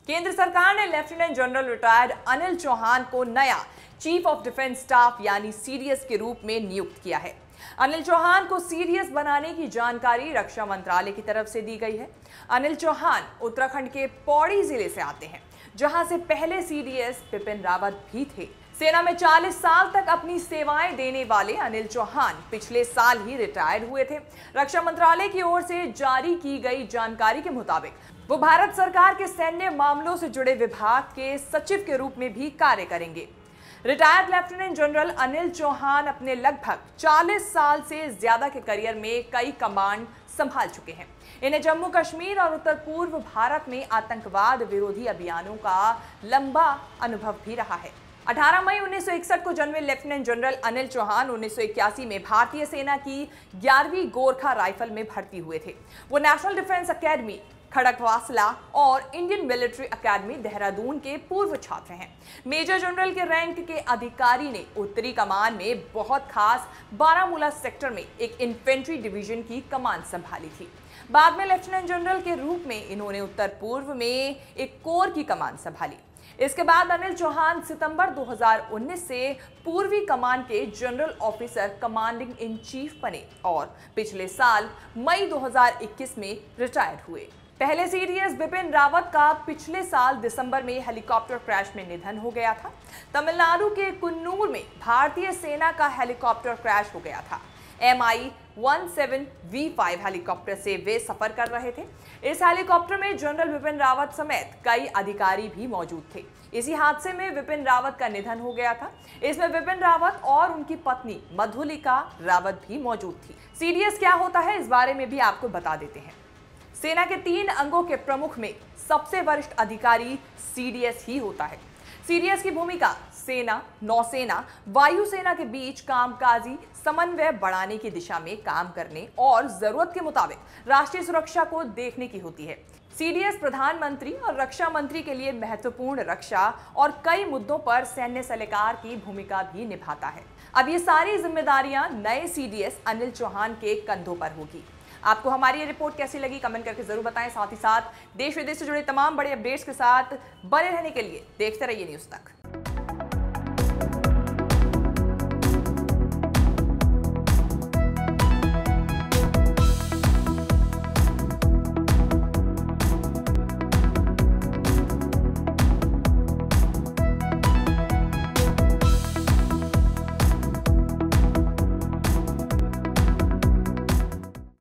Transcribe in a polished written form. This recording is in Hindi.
केंद्र सरकार ने lieutenant general retired Anil Chauhan को नया चीफ ऑफ डिफेंस स्टाफ यानी सीडीएस के रूप में नियुक्त किया है। अनिल चौहान को सीडीएस बनाने की जानकारी रक्षा मंत्रालय की तरफ से दी गई है। अनिल चौहान उत्तराखंड के पौड़ी जिले से आते हैं, जहां से पहले सीडीएस बिपिन रावत भी थे। सेना में 40 साल तक अपनी सेवाएं देने वाले अनिल चौहान पिछले साल ही रिटायर हुए थे। रक्षा मंत्रालय की ओर से जारी की गई जानकारी के मुताबिक वो भारत सरकार के सैन्य मामलों से जुड़े विभाग के सचिव के रूप में भी कार्य करेंगे। Retired lieutenant general Anil Chauhan अपने लगभग 40 साल से ज्यादा के करियर में कई कमांड संभाल चुके हैं। इन्हें जम्मू कश्मीर और उत्तर पूर्व भारत में आतंकवाद विरोधी अभियानों का लंबा अनुभव भी रहा है। 18 मई 1961 को जन्मे लेफ्टिनेंट जनरल अनिल चौहान 1981 में भारतीय सेना की 11वीं गोरखा राइफल में भर्ती हुए थे। वो नेशनल डिफेंस एकेडमी खड़गवासला और इंडियन मिलिट्री एकेडमी देहरादून के पूर्व छात्र हैं। मेजर जनरल के रैंक के अधिकारी ने उत्तरी कमान में बहुत खास बारामूला सेक्टर में एक इन्फेंट्री डिवीजन की कमान संभाली थी। बाद में लेफ्टिनेंट जनरल के रूप में इन्होंने उत्तर पूर्व में एक कोर की कमान संभाली। इसके बाद अनिल चौहान सितंबर 2019 से पूर्वी कमान के general officer commanding in chief बने और पिछले साल मई 2021 में रिटायर हुए। पहले सीडीएस बिपिन रावत का पिछले साल दिसंबर में हेलीकॉप्टर क्रैश में निधन हो गया था। तमिलनाडु के कुन्नूर में भारतीय सेना का हेलीकॉप्टर क्रैश हो गया था। MI-17V5 हेलीकॉप्टर से वे सफर कर रहे थे। इस हेलीकॉप्टर में जनरल बिपिन रावत समेत कई अधिकारी भी मौजूद थे। इसी हादसे में बिपिन रावत का निधन हो गया था। इसमें बिपिन रावत और उनकी पत्नी मधुलिका रावत भी मौजूद थी। सीडीएस क्या होता है, इस बारे में भी आपको बता देते हैं। सेना के 3 अंगों के प्रमुख में सबसे वरिष्ठ अधिकारी सीडीएस ही होता है। सीडीएस की भूमिका सेना, नौसेना, वायुसेना के बीच कामकाजी समन्वय बढ़ाने की दिशा में काम करने और जरूरत के मुताबिक राष्ट्रीय सुरक्षा को देखने की होती है। सीडीएस प्रधानमंत्री और रक्षा मंत्री के लिए महत्वपूर्ण रक्षा और कई मुद्दों पर सैन्य सलाहकार की भूमिका भी निभाता है। अब ये सारी जिम्मेदारियां नए सीडीएस अनिल चौहान के कंधों पर होगी। आपको हमारी ये रिपोर्ट कैसी लगी कमेंट करके जरूर बताएं। साथ ही साथ देश विदेश से जुड़े तमाम बड़े अपडेट्स के साथ बने रहने के लिए देखते रहिए न्यूज़ तक।